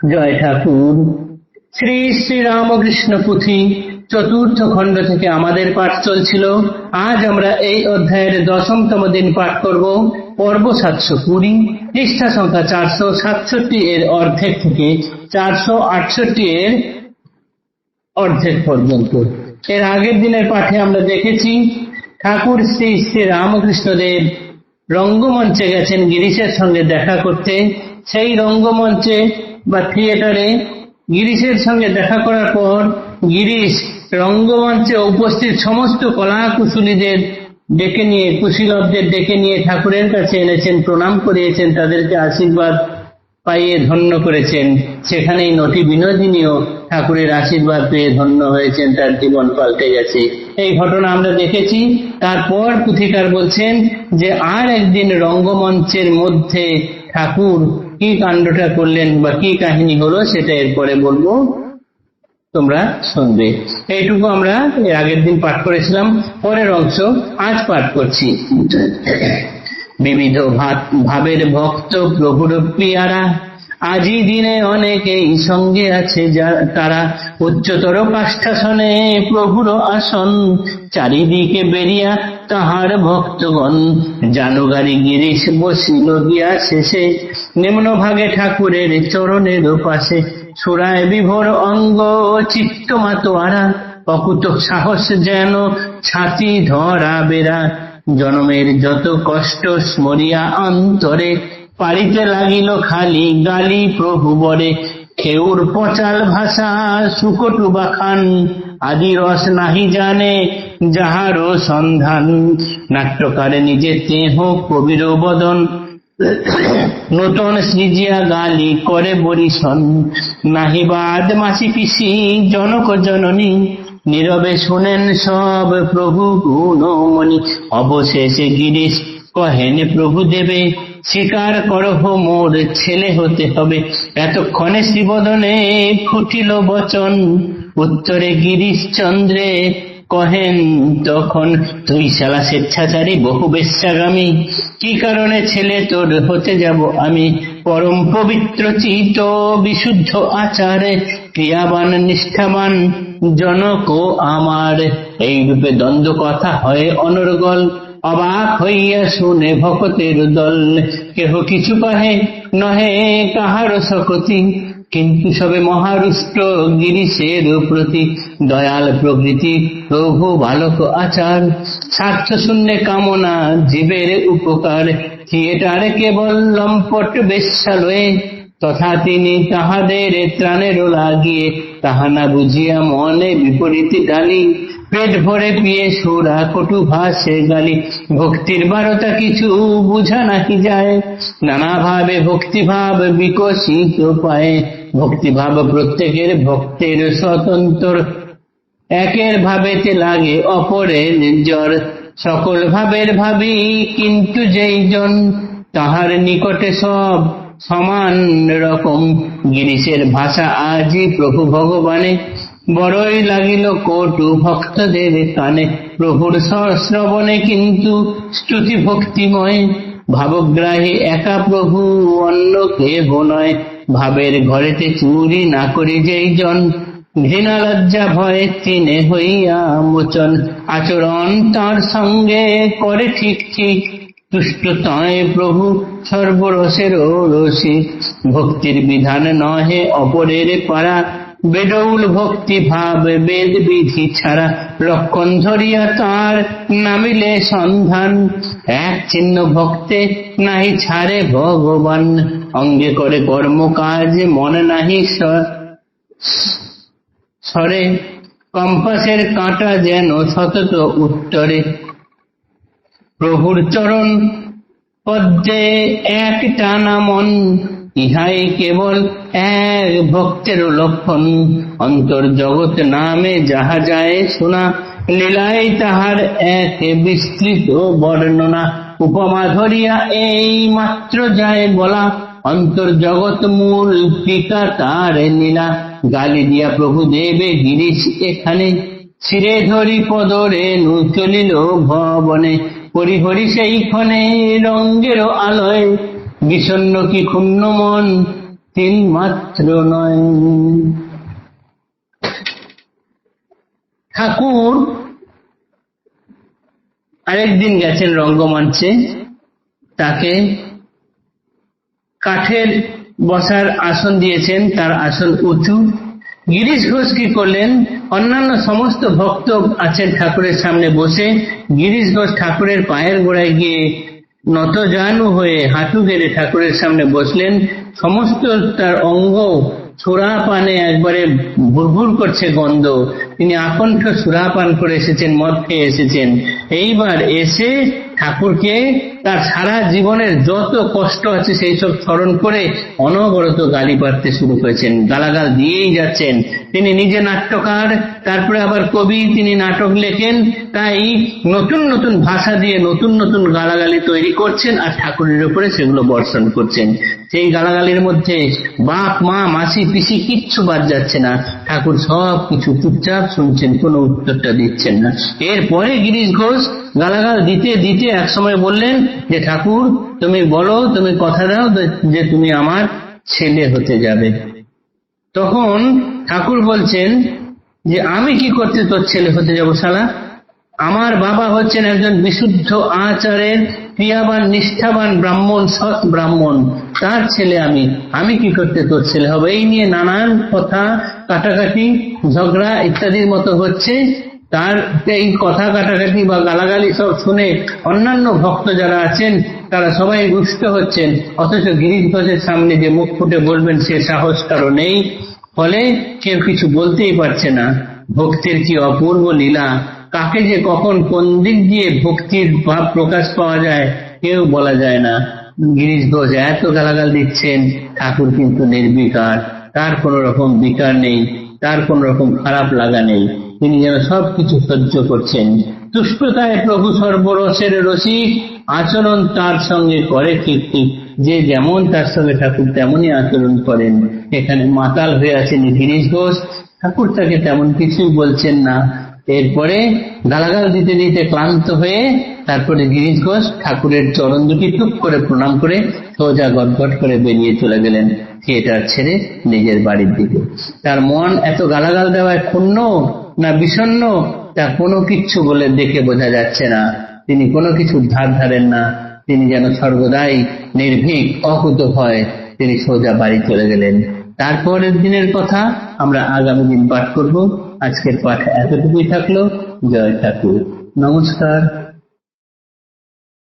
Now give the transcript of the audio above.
জয় ঠাকুর। শ্রী শ্রী রামকৃষ্ণ পুঁথি চতুর্থ খণ্ড থেকে আমাদের পাঠ চলছিল। আজ আমরা এই অধ্যায়ের 10তম দিন পাঠ করব। পর্ব 720, পৃষ্ঠা সংখ্যা 467 এর অর্ধেক থেকে 468 এর অর্ধেক পর্যন্ত। এর আগের দিনের পাঠে আমরা দেখেছি ঠাকুর শ্রী শ্রী রামকৃষ্ণদেব রঙ্গমঞ্চে গেছেন গিরিশের সঙ্গে দেখা করতে। সেই রঙ্গমঞ্চে বা থিয়েটারে গিরিশের সঙ্গে দেখা করার পর গিরিশ রঙ্গমঞ্চে উপস্থিত সমস্ত কলাকুশলীদের ডেকে নিয়ে, কুশীলবদের ডেকে নিয়ে ঠাকুরের কাছে এনেছেন, প্রণাম করিয়েছেন, তাদেরকে আশীর্বাদ পাইয়ে ধন্য করেছেন। সেখানেই নটি বিনোদিনীও ঠাকুরের আশীর্বাদ পেয়ে ধন্য হয়েছেন, তার জীবন পাল্টে গেছে। এই ঘটনা আমরা দেখেছি। তারপর পুথিকার বলছেন যে আর একদিন রঙ্গমঞ্চের মধ্যে ঠাকুর কি কাণ্ডটা করলেন বা কি কাহিনী হলো সেটা এরপরে বলবো, তোমরা শুনবে। এইটুকু আমরা এর আগের দিন পাঠ করেছিলাম। পরের অংশ আজ পাঠ করছি। বিবিধ ভাবের ভক্ত প্রভুর প্রিয়ারা, আজি দিনে অনেকেই সঙ্গে আছে তারা, উচ্চতর কাষ্ঠাসনে প্রভুর আসন, চারিদিকে বেরিয়া তাহার ভক্তগণ, জানুগারি গিরিশ বসিল গিয়া শেষে, নিম্ন ভাগে ঠাকুরের চরণের পাশে, সুরায় বিভোর অঙ্গ চিত্ত মাতোয়ারা, অকুত সাহস যেন ছাতি ধরা বেড়া, জনমের যত কষ্ট স্মরিয়া অন্তরে, পারিতে লাগিল খালি গালি প্রভু বরে, খেউর পচাল ভাষা সুকটু বাখান, আদি রস নাহি জানে যাহারও সন্ধান, নাট্যকারে নিজে তেহ কবির বদন, নূতন সৃজিয়া গালি করে বরিশন, নাহিবাদ মাসি পিসি জনক জননী, নীরবে শুনেন সব প্রভু গুণমণি, অবশেষে গিরিশ কহেন প্রভু দেবে, স্বীকার করহ মোর ছেলে হতে হবে। এতক্ষণে শ্রীবদনে ফুটিল বচন, উত্তরে গিরিশ চন্দ্রে কহেন তখন, তুই শালা স্বেচ্ছাচারী বহু বেশ্যাগামী, কি কারণে ছেলে তোর হতে যাব আমি, পরম পবিত্র চিত বিশুদ্ধ আচারে, ক্রিয়াবান নিষ্ঠাবান জনক আমার। এই রূপে দ্বন্দ্ব কথা হয় অনর্গল, অবাক হইয়া শুনে ভকতের দল, কেহ কিছু কহে নহে কাহার সকতি, কিন্তু সবে মহারুষ্ট গিরিশের প্রতি, দয়াল প্রকৃতি প্রভু বালক আচার, স্বার্থ শূন্যে কামনা জীবের উপকার, থিয়েটারে কেবল লম্পট বেশ্যালয়ে, তথা তিনি তাহাদের ত্রাণের লাগিয়ে, তাহা না বুঝিয়া মনে বিপরীত ডালি, পেট ভরে পিয়ে সুরা কটু ভাষে গালি, ভক্তির বারতা কিছু বুঝা নাকি যায়, নানা ভাবে ভক্তিভাব বিকশিত পায়, ভক্তিভাব প্রত্যেকের ভক্তের স্বতন্ত্র, একের ভাবেতে লাগে অপরের জ্বর, সকল ভাবের ভাবি কিন্তু যেই জন, তাহার নিকটে সব সমান রকম, গিরিশের ভাষা আজি প্রভু ভগবানে, বড়ই লাগিল কটু ভক্তদের কানে, প্রভুর শ্রবণে কিন্তু স্তুতি ভক্তিময়, ভাবগ্রাহী একা প্রভু অন্য কেহ নয়, ভাবের ঘরেতে চুরি না করি যেই জন, ঘৃণা লজ্জা ভয়ে তিনে হইয়া মোচন, আচরণ তার সঙ্গে করে ঠিক ঠিক, তুষ্ট তয় প্রভু সর্বরসের রসিক, ভক্তির বিধান নহে অপরের পারা, বেডৌল ভক্তি ভাব বেদ বিধি ছাড়া, লক্ষণ ধরিয়া তার নামিলে সন্ধান, এক চিহ্ন ভক্তে নাহি ছাড়ে ভগবান, অঙ্গে করে কর্ম কাজ মনে নাহি সরে, কম্পাসের কাঁটা যেন সতত উত্তরে, প্রভুর চরণ পদ্মে এক টানা মন, ইহাই কেবল এক ভক্তের লক্ষণ, অন্তর জগৎ নামে যাহা যায় শোনা, লীলায় তাহার এক বিস্তৃত বর্ণনা, উপমা ধরিয়া এই মাত্র যায় বলা, অন্তর জগৎ মূল টিকা তার লীলা, গালি দিয়া প্রভু দেবে গিরিশ এখানে, শিরে ধরি পদরে নু চলিল ভবনে, পরিহরি সেই ক্ষণে রঙ্গের আলোয়, বিষণ্ণ কি ক্ষুণ্ণ মন তিল মাত্র নয়। ঠাকুর আরেকদিন গেছেন রঙ্গমঞ্চে, তাকে কাঠের বসার আসন দিয়েছেন, তার আসন উঁচু। গিরিশ ঘোষ কি করলেন, অন্যান্য সমস্ত ভক্ত আছেন ঠাকুরের সামনে বসে, গিরিশ ঘোষ ঠাকুরের পায়ের গোড়ায় গিয়ে নতজানু হয়ে হাঁটু গেড়ে ঠাকুরের সামনে বসলেন। সমস্ত তার অঙ্গ সুরাপানে একবারে ভুরভুর করছে গন্ধ, তিনি আকণ্ঠ সুরাপান করে এসেছেন, মদ খেয়ে এসেছেন। এইবার এসে ঠাকুরকে তার সারা জীবনের যত কষ্ট আছে সেই সব স্মরণ করে অনবরত গালি পাড়তে শুরু করেছেন, গালাগাল দিয়েই যাচ্ছেন। তিনি নিজে নাট্যকার, তারপরে আবার কবি, তিনি নাটক লেখেন, তাই নতুন নতুন ভাষা দিয়ে নতুন নতুন গালাগালি তৈরি করছেন আর ঠাকুরের উপরে সেগুলো বর্ষণ করছেন। সেই গালাগালির মধ্যে বাপ মা মাসি পিসি কিচ্ছু বাদ যাচ্ছে না, ঠাকুর সব কিছু চুপচাপ শুনছেন, কোনো উত্তরটা দিচ্ছেন না। এরপরে গিরিশ ঘোষ গালাগাল দিতে দিতে একসময় বললেন যে ঠাকুর তুমি বলো, তুমি কথা দাও যে তুমি আমার ছেলে হতে যাবে। তখন ঠাকুর বলছেন যে আমি কি করতে তোর ছেলে হতে যাব শালা, আমার বাবা হচ্ছেন একজন বিশুদ্ধ আচারের ক্রিয়াবান নিষ্ঠাবান ব্রাহ্মণ, সৎ ব্রাহ্মণ, তার ছেলে আমি কি করতে তোর ছেলে হবে। এই নিয়ে নানান কথা কাটাকাটি ঝগড়া ইত্যাদির মতো হচ্ছে। তার এই কথা কাটাকাটি বা গালাগালি সব শুনে অন্যান্য ভক্ত যারা আছেন তারা সবাই রুষ্ট হচ্ছেন, অথচ গিরিশ ঘোষের সামনে যে মুখ ফুটে বলবেন সে সাহস কারো নেই, ফলে কেউ কিছু বলতেই পারছে না। ভক্তির কি অপূর্ব লীলা, কাকে যে কখন কোন দিক দিয়ে ভক্তির ভাব প্রকাশ পাওয়া যায় কেউ বলা যায় না। গিরিশ ঘোষ এত গালাগাল দিচ্ছেন, ঠাকুর কিন্তু নির্বিকার, তার কোন রকম বিকার নেই, তার কোন রকম খারাপ লাগা নেই, তিনি যেন সবকিছু সহ্য করছেন। তুষ্টতায় প্রভু সর্বরসের রসিক, আচরণ তার সঙ্গে করে ঠিক ঠিক, যে যেমন তার সঙ্গে ঠাকুর তেমনই আচরণ করেন। এখানে মাতাল হয়ে আছেন গিরিশ ঘোষ, ঠাকুর তাকে তেমন কিছুই বলছেন না। এরপরে গালাগাল দিতে দিতে ক্লান্ত হয়ে তারপরে গিরিশ ঘোষ ঠাকুরের চরণ দুটি টুক করে প্রণাম করে সোজা গটগট করে বেরিয়ে চলে গেলেন থিয়েটার ছেড়ে নিজের বাড়ির দিকে। তার মন এত গালাগাল দেওয়ায় ক্ষুণ্ণ না বিষণ্ণ তা কোনো কিচ্ছু বলে দেখে বোঝা যাচ্ছে না। তিনি কোনো কিছু ধার ধারেন না, তিনি যেন সর্বদাই নির্ভীক অকুতভয় তিনি সোজা বাড়ি চলে গেলেন। তারপরের দিনের কথা আমরা আগামী দিন পাঠ করব। আজকের পাঠ এতটুকুই থাকলো। জয় ঠাকুর, নমস্কার।